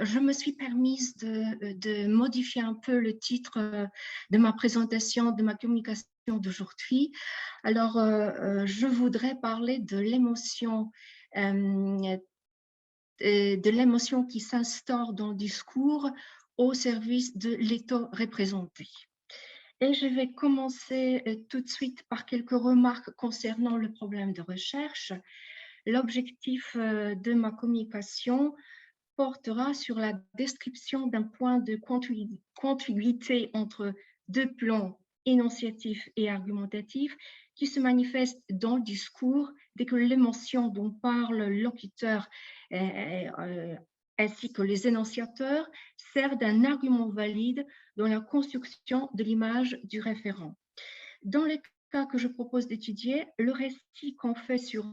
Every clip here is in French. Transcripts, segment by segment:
je me suis permise de modifier un peu le titre de ma présentation, de ma communication d'aujourd'hui. Alors, je voudrais parler de l'émotion qui s'instaure dans le discours au service de l'État représenté. Et je vais commencer tout de suite par quelques remarques concernant le problème de recherche. L'objectif de ma communication portera sur la description d'un point de contiguïté entre deux plans énonciatifs et argumentatifs qui se manifestent dans le discours dès que l'émotion dont parle le locuteur ainsi que les énonciateurs servent d'un argument valide dans la construction de l'image du référent. Dans les cas que je propose d'étudier, le récit qu'on fait sur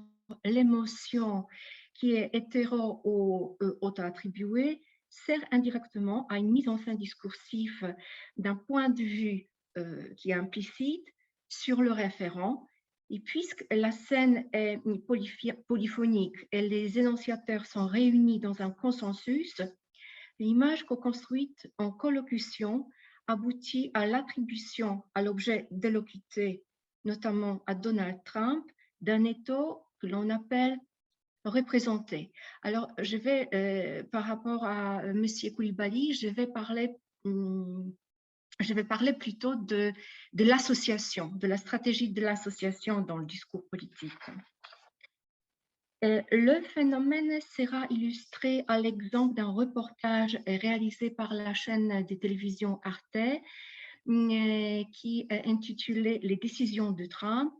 l'émotion qui est hétéro ou auto-attribué sert indirectement à une mise en scène discursive d'un point de vue qui est implicite sur le référent. Et puisque la scène est polyphonique et les énonciateurs sont réunis dans un consensus, l'image co-construite en collocution aboutit à l'attribution à l'objet délocuté, notamment à Donald Trump, d'un étau que l'on appelle représenté. Alors, je vais, par rapport à M. Coulibaly, je vais parler plutôt de l'association, de la stratégie de l'association dans le discours politique. Le phénomène sera illustré à l'exemple d'un reportage réalisé par la chaîne de télévision Arte qui est intitulé « Les décisions de Trump »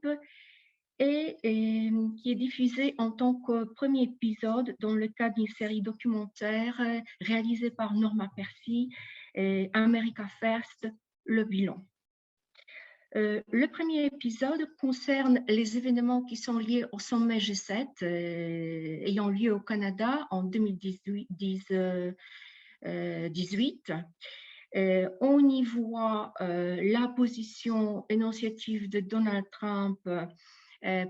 et qui est diffusé en tant que premier épisode dans le cadre d'une série documentaire réalisée par Norma Percy, America First, le bilan. Le premier épisode concerne les événements qui sont liés au sommet G7 ayant lieu au Canada en 2018. On y voit la position énonciative de Donald Trump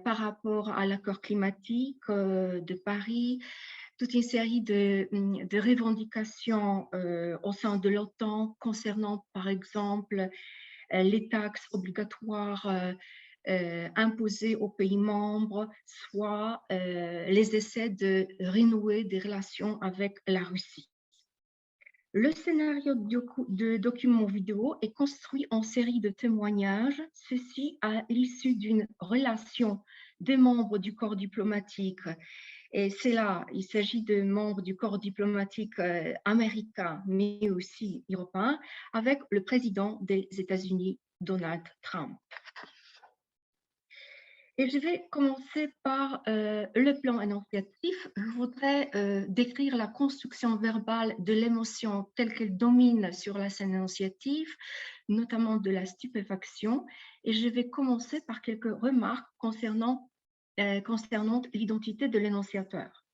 par rapport à l'accord climatique de Paris, toute une série de revendications au sein de l'OTAN concernant, par exemple, les taxes obligatoires imposées aux pays membres, soit les essais de renouer des relations avec la Russie. Le scénario de document vidéo est construit en série de témoignages, ceci à l'issue d'une relation des membres du corps diplomatique. Et c'est là, il s'agit de membres du corps diplomatique américain, mais aussi européen, avec le président des États-Unis, Donald Trump. Et je vais commencer par le plan énonciatif. Je voudrais décrire la construction verbale de l'émotion telle qu'elle domine sur la scène énonciative, notamment de la stupéfaction. Et je vais commencer par quelques remarques concernant l'identité de l'énonciateur.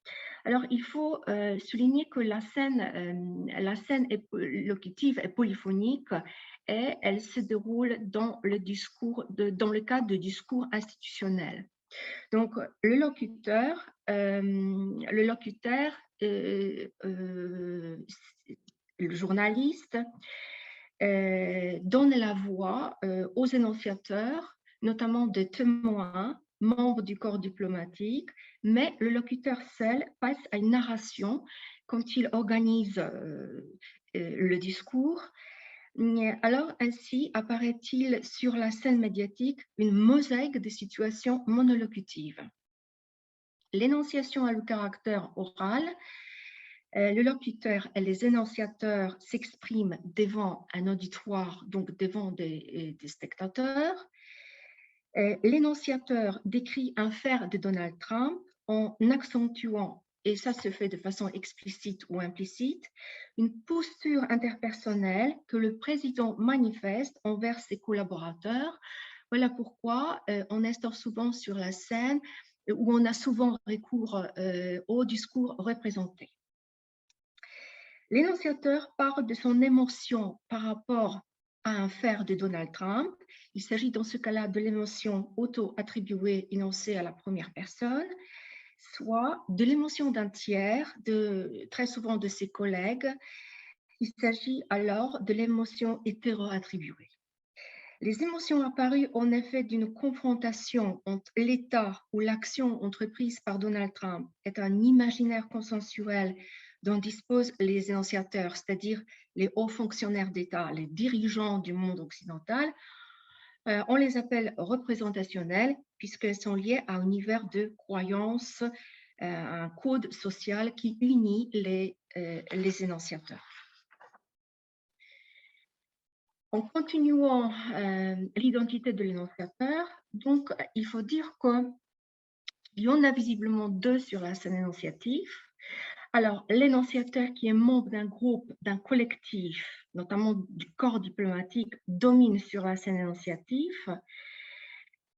Alors, il faut souligner que la scène locutive est polyphonique et elle se déroule dans le cadre de discours institutionnel. Donc, le locuteur, le journaliste, donne la voix aux énonciateurs, notamment des témoins, membres du corps diplomatique, mais le locuteur seul passe à une narration quand il organise le discours. Alors, ainsi apparaît-il sur la scène médiatique une mosaïque de situations monolocutives. L'énonciation a le caractère oral. Le locuteur et les énonciateurs s'expriment devant un auditoire, donc devant des spectateurs. L'énonciateur décrit un fait de Donald Trump en accentuant, et ça se fait de façon explicite ou implicite, une posture interpersonnelle que le président manifeste envers ses collaborateurs. Voilà pourquoi on instaure souvent sur la scène où on a souvent recours au discours représenté. L'énonciateur parle de son émotion par rapport à un fait de Donald Trump. Il s'agit dans ce cas-là de l'émotion auto-attribuée énoncée à la première personne. soit de l'émotion d'un tiers, très souvent de ses collègues. Il s'agit alors de l'émotion hétéro-attribuée. Les émotions apparues en effet d'une confrontation entre l'État ou l'action entreprise par Donald Trump est un imaginaire consensuel dont disposent les énonciateurs, c'est-à-dire les hauts fonctionnaires d'État, les dirigeants du monde occidental. On les appelle représentationnels puisqu'elles sont liées à un univers de croyances, un code social qui unit les énonciateurs. En continuant l'identité de l'énonciateur, donc il faut dire qu'il y en a visiblement deux sur la scène énonciative. Alors, l'énonciateur qui est membre d'un groupe, d'un collectif, notamment du corps diplomatique, domine sur la scène énonciative,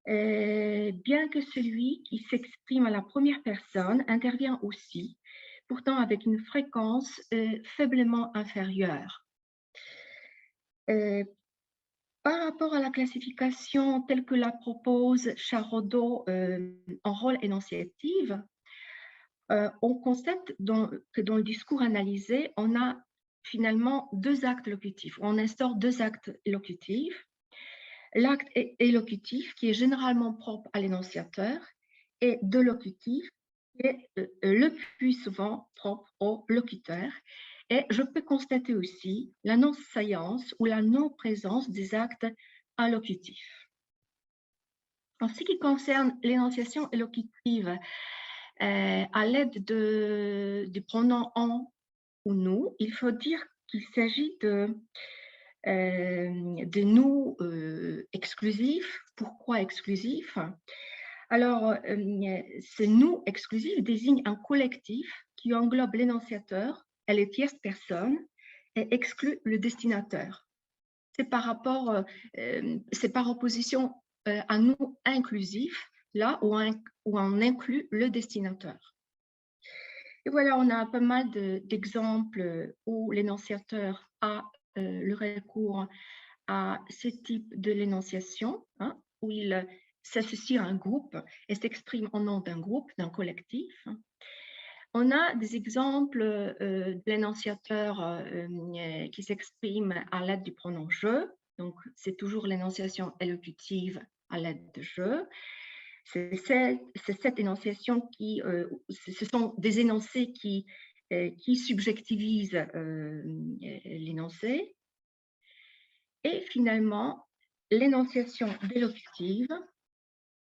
bien que celui qui s'exprime à la première personne intervient aussi, pourtant avec une fréquence faiblement inférieure. Par rapport à la classification telle que la propose Charodot en rôle énonciatif, on constate que dans le discours analysé, on a finalement deux actes locutifs. On instaure deux actes locutifs. L'acte élocutif, qui est généralement propre à l'énonciateur, et de locutif, qui est le plus souvent propre au locuteur. Et je peux constater aussi la non-saillance ou la non-présence des actes allocutifs. En ce qui concerne l'énonciation élocutive, à l'aide du pronom on ou nous, il faut dire qu'il s'agit de nous exclusifs. Pourquoi exclusif? Alors, ce nous exclusif désigne un collectif qui englobe l'énonciateur et les tierces personnes et exclut le destinateur. C'est par opposition à nous inclusif, là où on inclut le destinateur. Et voilà, on a pas mal d'exemples où l'énonciateur a le recours à ce type de l'énonciation, où il s'associe à un groupe et s'exprime au nom d'un groupe, d'un collectif. On a des exemples de l'énonciateur qui s'exprime à l'aide du pronom « je », donc c'est toujours l'énonciation élocutive à l'aide de « je ». C'est cette énonciation qui, ce sont des énoncés qui subjectivisent l'énoncé. Et finalement, l'énonciation délocutive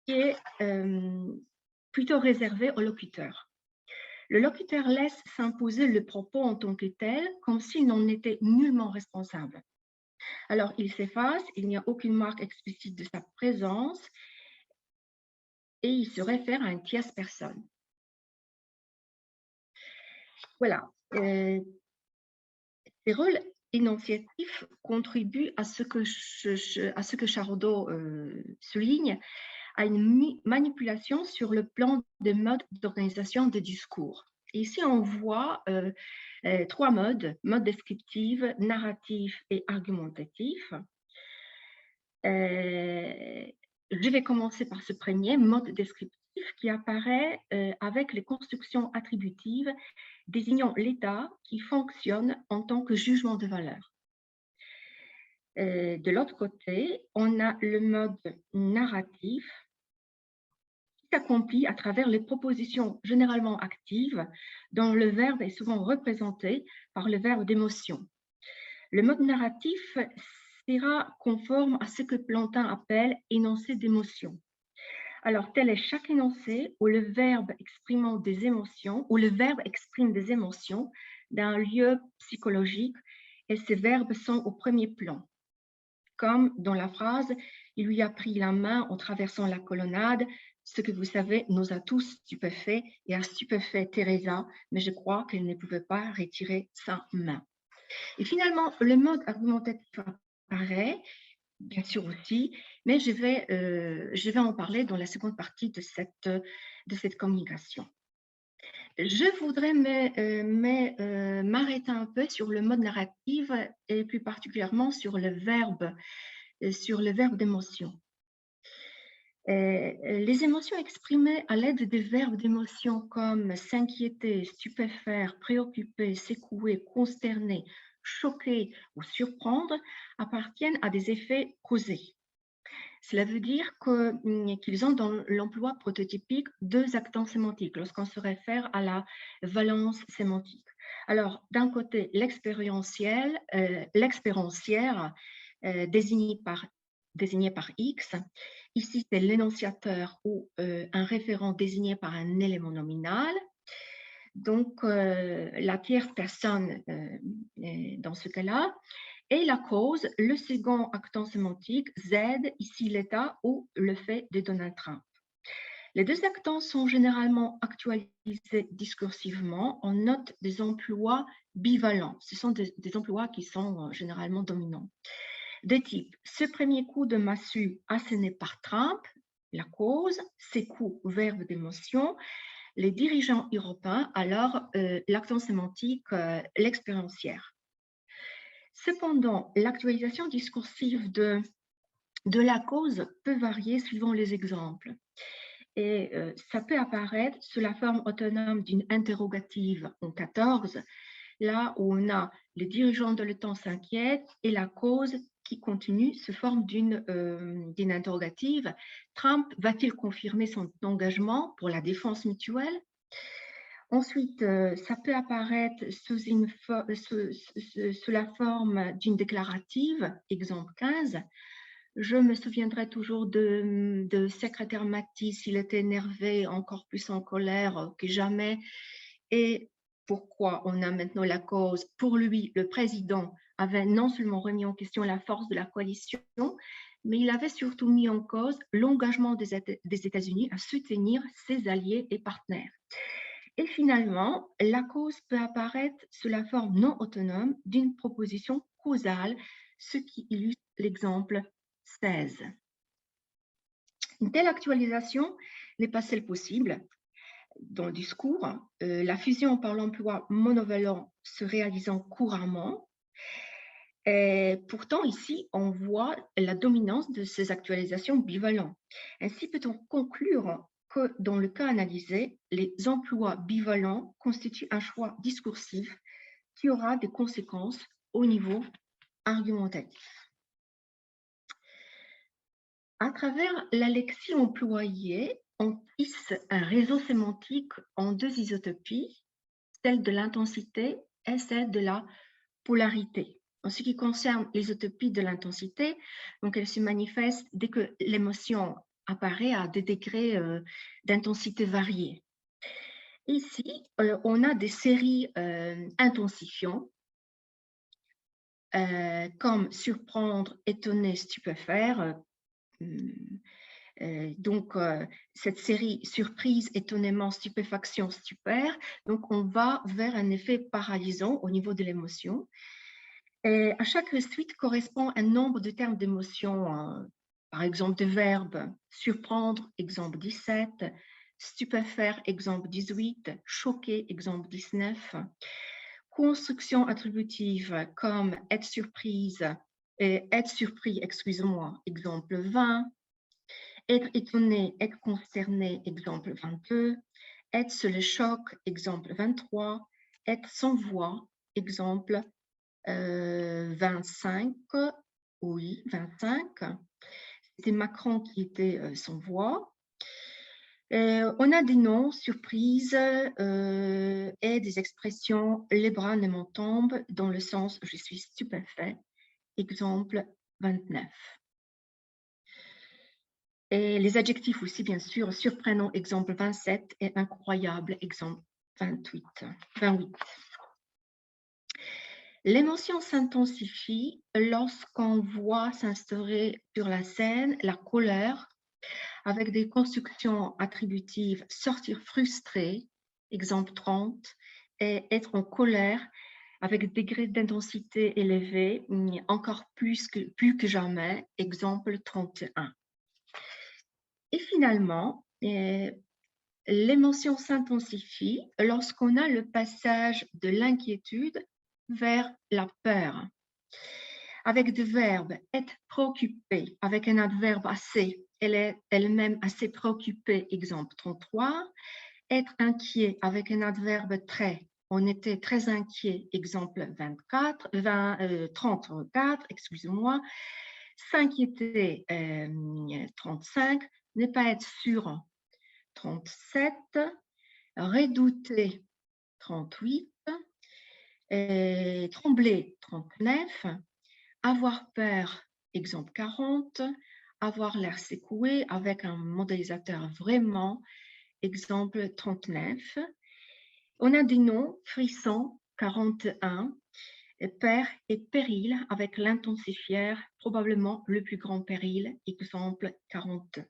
qui est plutôt réservée au locuteur. Le locuteur laisse s'imposer le propos en tant que tel, comme s'il n'en était nullement responsable. Alors, il s'efface, il n'y a aucune marque explicite de sa présence, et il se réfère à une tierce personne. Voilà. Ces rôles énonciatifs contribuent à ce que Charodot souligne, à une manipulation sur le plan des modes d'organisation des discours. Et ici, on voit trois modes: mode descriptif, narratif et argumentatif. Je vais commencer par ce premier, mode descriptif, qui apparaît avec les constructions attributives désignant l'état qui fonctionne en tant que jugement de valeur. De l'autre côté, on a le mode narratif qui s'accomplit à travers les propositions généralement actives dont le verbe est souvent représenté par le verbe d'émotion. Le mode narratif sera conforme à ce que Plantin appelle énoncé d'émotion. Alors, tel est chaque énoncé où le verbe exprimant des émotions, où le verbe exprime des émotions d'un lieu psychologique et ces verbes sont au premier plan. Comme dans la phrase « Il lui a pris la main en traversant la colonnade », ce que vous savez nous a tous stupéfaits et a stupéfait Teresa, mais je crois qu'elle ne pouvait pas retirer sa main. Et finalement, le mode argumentatif apparaît, bien sûr aussi, mais je vais en parler dans la seconde partie de cette communication. Je voudrais m'arrêter un peu sur le mode narratif et plus particulièrement sur le verbe d'émotion. Les émotions exprimées à l'aide des verbes d'émotion comme s'inquiéter, stupéfaire, préoccuper, secouer, consterner, choquer ou surprendre appartiennent à des effets causés. Cela veut dire qu'ils ont dans l'emploi prototypique deux actants sémantiques lorsqu'on se réfère à la valence sémantique. Alors, d'un côté, l'expérientiel, l'expérientiaire désigné par X. Ici, c'est l'énonciateur ou un référent désigné par un élément nominal. Donc, la tierce personne dans ce cas-là. Et la cause, le second actant sémantique, Z, ici l'état ou le fait de Donald Trump. Les deux actants sont généralement actualisés discursivement en note des emplois bivalents. Ce sont des emplois qui sont généralement dominants. De type, ce premier coup de massue asséné par Trump, la cause, ces coups, verbe d'émotion, les dirigeants européens, alors l'actant sémantique, l'expérientiaire. Cependant, l'actualisation discursive de la cause peut varier suivant les exemples. Et ça peut apparaître sous la forme autonome d'une interrogative en 14, là où on a les dirigeants de l'OTAN s'inquiètent et la cause qui continue se forme d'une interrogative. Trump va-t-il confirmer son engagement pour la défense mutuelle? Ensuite, ça peut apparaître sous la forme d'une déclarative, exemple 15. Je me souviendrai toujours de secrétaire Matisse, il était énervé, encore plus en colère que jamais. Et pourquoi on a maintenant la cause? Pour lui, le président avait non seulement remis en question la force de la coalition, mais il avait surtout mis en cause l'engagement des États-Unis à soutenir ses alliés et partenaires. Et finalement, la cause peut apparaître sous la forme non autonome d'une proposition causale, ce qui illustre l'exemple 16. Une telle actualisation n'est pas celle possible dans le discours. La fusion par l'emploi monovalent se réalisant couramment. Et pourtant, ici, on voit la dominance de ces actualisations bivalentes. Ainsi peut-on conclure que dans le cas analysé, les emplois bivalents constituent un choix discursif qui aura des conséquences au niveau argumentatif. À travers la lexie employée, on tisse un réseau sémantique en deux isotopies, celle de l'intensité et celle de la polarité. En ce qui concerne l'isotopie de l'intensité, donc elle se manifeste dès que l'émotion apparaît à des degrés d'intensité variés. Ici, on a des séries intensifiants, comme surprendre, étonner, stupéfaire. Donc, cette série surprise, étonnement, stupéfaction, stupère. Donc, on va vers un effet paralysant au niveau de l'émotion. Et à chaque suite correspond un nombre de termes d'émotion, par exemple de verbes. Surprendre, exemple 17. Stupéfaire, exemple 18. Choquer, exemple 19. Construction attributive comme être surpris, excuse-moi, exemple 20. Être étonné, être consterné, exemple 22. Être sous le choc, exemple 23. Être sans voix, exemple 25, oui, 25. C'était Macron qui était sans voix. On a des noms, surprises, et des expressions, les bras ne m'en tombent, dans le sens je suis stupéfait, exemple 29. Et les adjectifs aussi, bien sûr, surprenant, exemple 27, et incroyable, exemple 28. L'émotion s'intensifie lorsqu'on voit s'instaurer sur la scène la colère avec des constructions attributives, sortir frustré, exemple 30, et être en colère avec des degrés d'intensité élevés, encore plus que jamais, exemple 31. Et finalement, l'émotion s'intensifie lorsqu'on a le passage de l'inquiétude vers la peur. Avec des verbes être préoccupé, avec un adverbe assez, elle est elle-même assez préoccupée, exemple 33. Être inquiet avec un adverbe très, on était très inquiet, exemple 34, excusez-moi. S'inquiéter, 35. Ne pas être sûr, 37. Redouter, 38. Trembler, 39. Avoir peur, exemple 40. Avoir l'air secoué avec un modélisateur vraiment, exemple 39. On a des noms, frisson, 41. Père et péril avec l'intensifier, probablement le plus grand péril, exemple 42.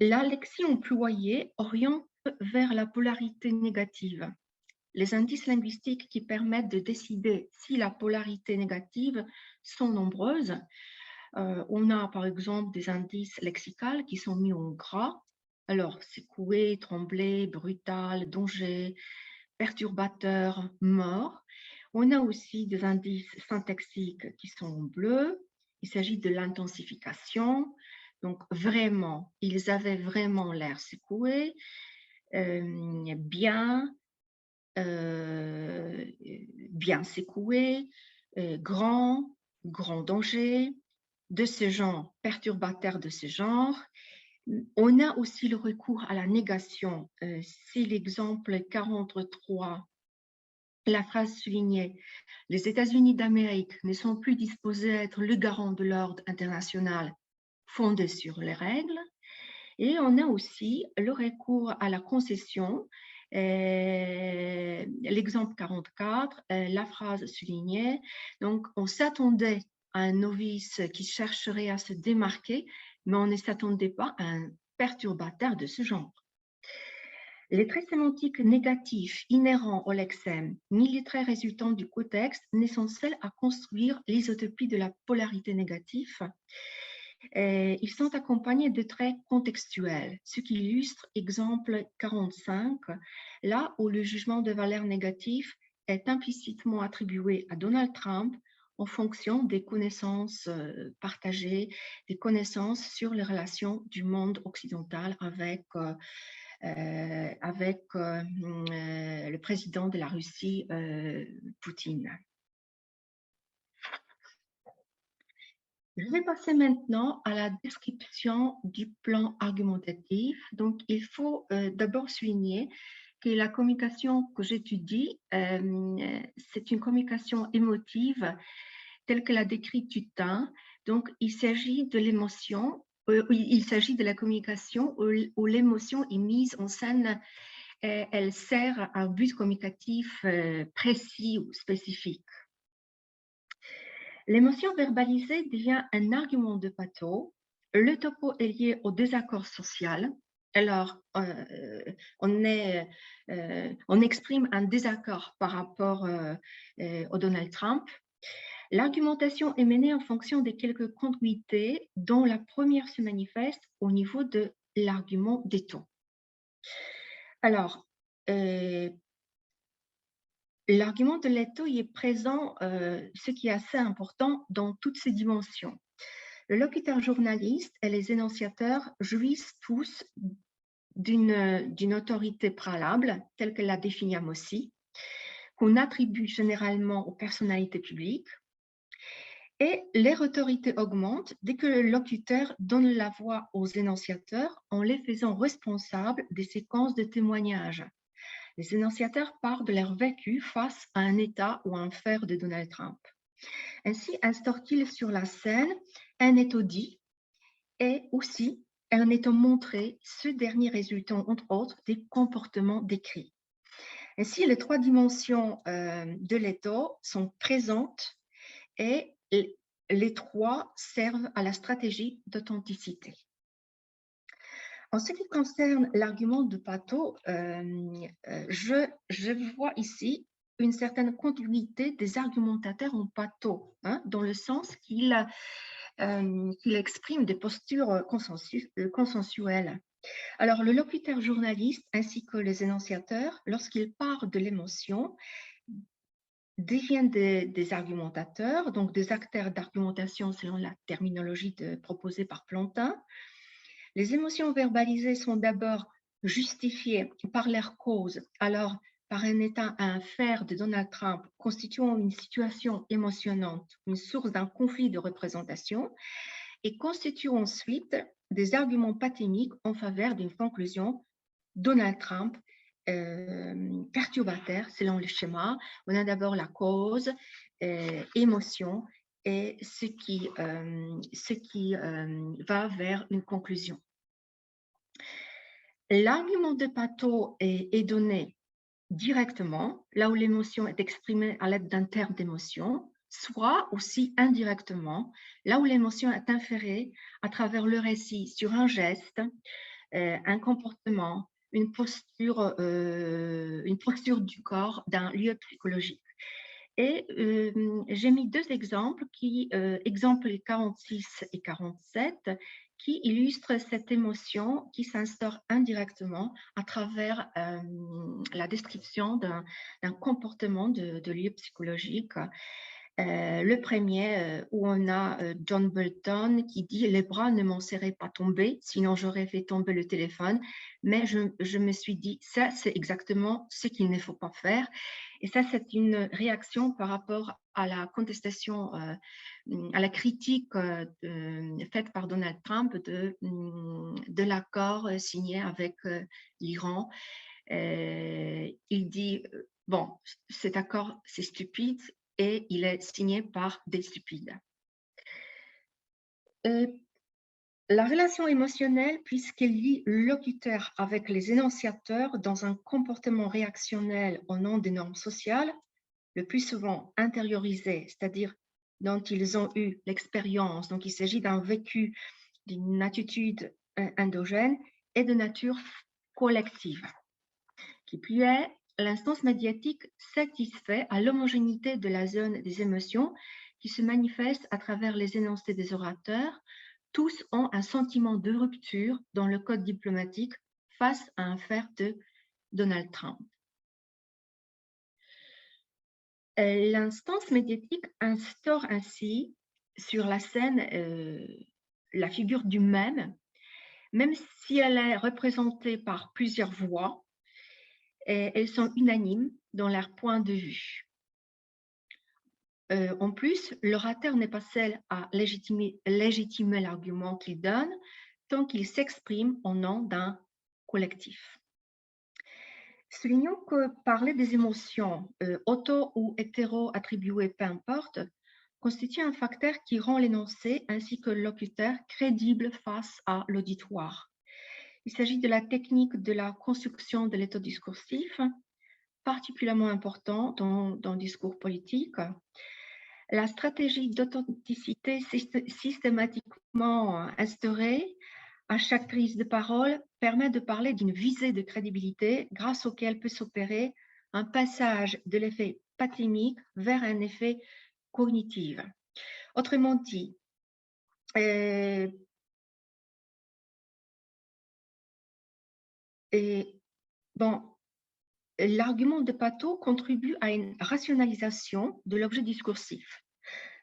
La lexion employée oriente vers la polarité négative. Les indices linguistiques qui permettent de décider si la polarité négative sont nombreuses. On a par exemple des indices lexicaux qui sont mis en gras. Alors, secoué, tremblé, brutal, danger, perturbateur, mort. On a aussi des indices syntaxiques qui sont en bleu. Il s'agit de l'intensification. Donc, vraiment, ils avaient vraiment l'air secoués, bien secoués, grand danger, de ce genre, perturbateur de ce genre. On a aussi le recours à la négation. Si l'exemple 43, la phrase soulignée, les États-Unis d'Amérique ne sont plus disposés à être le garant de l'ordre international fondé sur les règles. Et on a aussi le recours à la concession. L'exemple 44, la phrase soulignée. Donc, on s'attendait à un novice qui chercherait à se démarquer, mais on ne s'attendait pas à un perturbateur de ce genre. Les traits sémantiques négatifs inhérents au lexème, ni les traits résultant du contexte, n'essentiels à construire l'isotopie de la polarité négative. Ils sont accompagnés de traits contextuels, ce qui illustre exemple 45, là où le jugement de valeur négative est implicitement attribué à Donald Trump en fonction des connaissances partagées, des connaissances sur les relations du monde occidental avec le président de la Russie, Poutine. Je vais passer maintenant à la description du plan argumentatif. Donc, il faut d'abord souligner que la communication que j'étudie, c'est une communication émotive telle que l'a décrit Tutin. Donc, il s'agit de l'émotion, il s'agit de la communication où l'émotion est mise en scène, elle sert à un but communicatif précis ou spécifique. L'émotion verbalisée devient un argument de Pato. Le topo est lié au désaccord social. Alors, on exprime un désaccord par rapport au Donald Trump. L'argumentation est menée en fonction de quelques congruités dont la première se manifeste au niveau de l'argument des tons. Alors, l'argument de l'étau est présent, ce qui est assez important dans toutes ces dimensions. Le locuteur journaliste et les énonciateurs jouissent tous d'une autorité préalable, telle que l'a définie Amossi, qu'on attribue généralement aux personnalités publiques. Et leur autorité augmente dès que le locuteur donne la voix aux énonciateurs en les faisant responsables des séquences de témoignages. Les énonciateurs parlent de leur vécu face à un État ou un fait de Donald Trump. Ainsi instaure-t-il sur la scène un état dit et aussi un état montré, ce dernier résultant entre autres des comportements décrits. Ainsi, les trois dimensions de l'état sont présentes et les trois servent à la stratégie d'authenticité. En ce qui concerne l'argument de Pato, je vois ici une certaine continuité des argumentateurs en Pato, dans le sens qu'il exprime des postures consensuelles. Alors, le locuteur journaliste ainsi que les énonciateurs, lorsqu'ils parlent de l'émotion, deviennent des argumentateurs, donc des acteurs d'argumentation selon la terminologie proposée par Plantin. Les émotions verbalisées sont d'abord justifiées par leur cause, alors par un état à un faire de Donald Trump constituant une situation émotionnante, une source d'un conflit de représentation, et constituent ensuite des arguments pathémiques en faveur d'une conclusion Donald Trump perturbateur selon le schéma. On a d'abord la cause, émotion, et ce qui va vers une conclusion. L'argument de Pato est donné directement, là où l'émotion est exprimée à l'aide d'un terme d'émotion, soit aussi indirectement, là où l'émotion est inférée à travers le récit sur un geste, un comportement, une posture du corps d'un lieu psychologique. Et j'ai mis deux exemples, exemples 46 et 47, qui illustrent cette émotion qui s'instaure indirectement à travers la description d'un comportement de lieu psychologique. Le premier, où on a John Bolton qui dit « Les bras ne m'en seraient pas tombés, sinon j'aurais fait tomber le téléphone. Mais je me suis dit, ça, c'est exactement ce qu'il ne faut pas faire. » Et ça, c'est une réaction par rapport à la contestation, à la critique faite par Donald Trump de l'accord signé avec l'Iran. Il dit, bon, cet accord, c'est stupide, et il est signé par des stupides. La relation émotionnelle, puisqu'elle lie le locuteur avec les énonciateurs dans un comportement réactionnel au nom des normes sociales, le plus souvent intériorisées, c'est-à-dire dont ils ont eu l'expérience, donc il s'agit d'un vécu, d'une attitude endogène et de nature collective. Qui plus est, l'instance médiatique satisfait à l'homogénéité de la zone des émotions qui se manifeste à travers les énoncés des orateurs. Tous ont un sentiment de rupture dans le code diplomatique face à un fait de Donald Trump. L'instance médiatique instaure ainsi sur la scène la figure du même si elle est représentée par plusieurs voix, et elles sont unanimes dans leur point de vue. En plus, l'orateur n'est pas seul à légitimer l'argument qu'il donne tant qu'il s'exprime au nom d'un collectif. Soulignons que parler des émotions, auto ou hétéro-attribuées, peu importe, constitue un facteur qui rend l'énoncé ainsi que le locuteur crédible face à l'auditoire. Il s'agit de la technique de la construction de l'état discursif, particulièrement important dans le discours politique. La stratégie d'authenticité systématiquement instaurée à chaque prise de parole permet de parler d'une visée de crédibilité grâce auquel peut s'opérer un passage de l'effet pathémique vers un effet cognitif. Autrement dit, l'argument de Pato contribue à une rationalisation de l'objet discursif.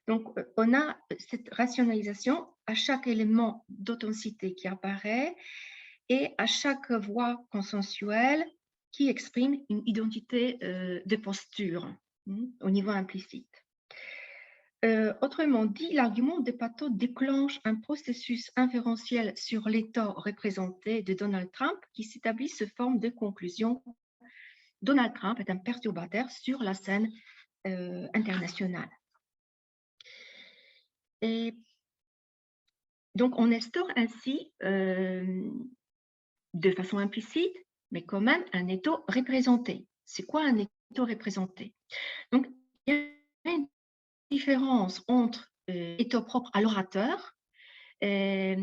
Donc, on a cette rationalisation à chaque élément d'authenticité qui apparaît et à chaque voix consensuelle qui exprime une identité de posture au niveau implicite. Autrement dit, l'argument de Pato déclenche un processus inférentiel sur l'état représenté de Donald Trump qui s'établit sous forme de conclusion. Donald Trump est un perturbateur sur la scène internationale. Et donc, on instaure ainsi, de façon implicite, mais quand même, un étau représenté. C'est quoi un étau représenté? Donc, il y a une différence entre étau propre à l'orateur et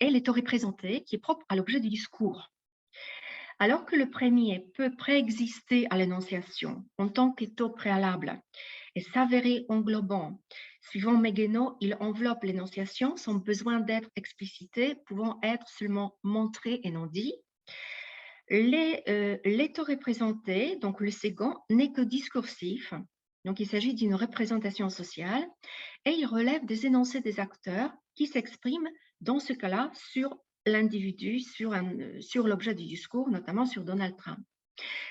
l'étau représenté qui est propre à l'objet du discours. Alors que le premier peut préexister à l'énonciation en tant qu'étau préalable et s'avérer englobant, suivant Meguenot, il enveloppe l'énonciation sans besoin d'être explicité, pouvant être seulement montré et non dit. L'étau représenté, donc le second, n'est que discursif, Donc, il s'agit d'une représentation sociale et il relève des énoncés des acteurs qui s'expriment dans ce cas-là sur l'individu, sur l'objet du discours, notamment sur Donald Trump.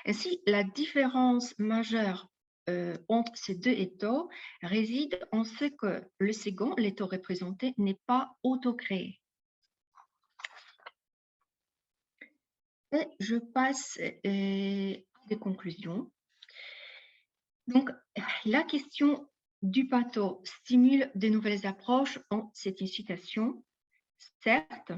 Ainsi, la différence majeure entre ces deux éthos réside en ce que le second, l'étau représenté, n'est pas autocréé. Et je passe à des conclusions. Donc, la question du pathos stimule de nouvelles approches en cette incitation. Certes,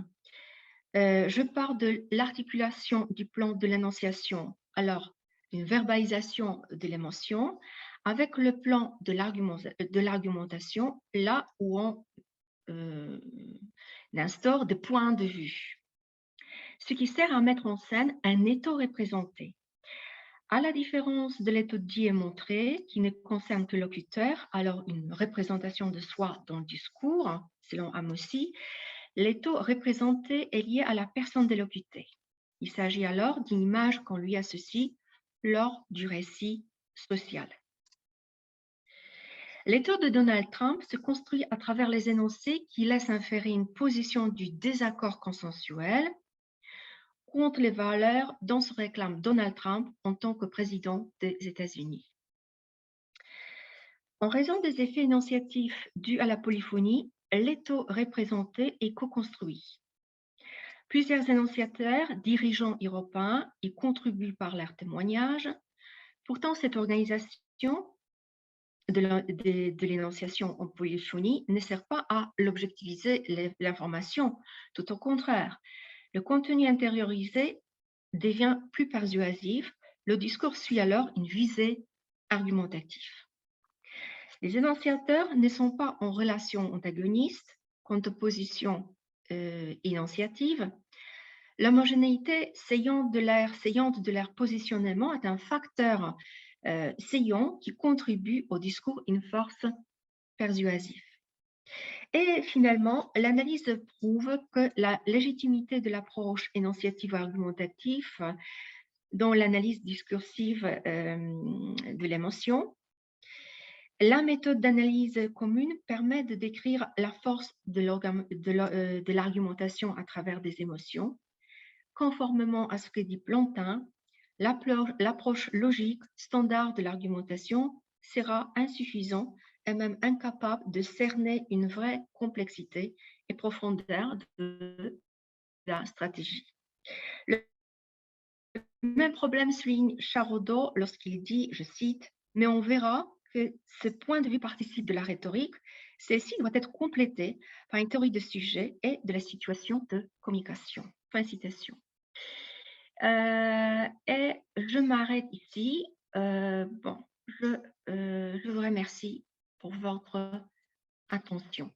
je pars de l'articulation du plan de l'énonciation, alors une verbalisation de l'émotion, avec le plan de l'argumentation, là où on instaure des points de vue, ce qui sert à mettre en scène un étau représenté. À la différence de l'étau dit et montré, qui ne concerne que le locuteur, alors une représentation de soi dans le discours, selon Amossi, l'étau représenté est lié à la personne délocutée. Il s'agit alors d'une image qu'on lui associe lors du récit social. L'étau de Donald Trump se construit à travers les énoncés qui laissent inférer une position du désaccord consensuel contre les valeurs dont se réclame Donald Trump en tant que président des États-Unis. En raison des effets énonciatifs dus à la polyphonie, l'étau représenté est co-construit. Plusieurs énonciateurs, dirigeants européens y contribuent par leurs témoignages. Pourtant, cette organisation de l'énonciation en polyphonie ne sert pas à l'objectiviser l'information. Tout au contraire, le contenu intériorisé devient plus persuasif. Le discours suit alors une visée argumentative. Les énonciateurs ne sont pas en relation antagoniste quant aux positions énonciatives. L'homogénéité saillante de leur positionnement est un facteur saillant qui contribue au discours une force persuasive. Et finalement, l'analyse prouve que la légitimité de l'approche énonciative-argumentative dans l'analyse discursive de l'émotion. La méthode d'analyse commune permet de décrire la force de l'argumentation à travers des émotions. Conformément à ce que dit Plantin, l'approche logique standard de l'argumentation sera insuffisante et même incapable de cerner une vraie complexité et profondeur de la stratégie. Le même problème souligne Charodot lorsqu'il dit, je cite, « Mais on verra que ce point de vue participe de la rhétorique, celle-ci doit être complétée par une théorie de sujet et de la situation de communication. » Fin de citation. Et je m'arrête ici. Je vous remercie pour votre attention.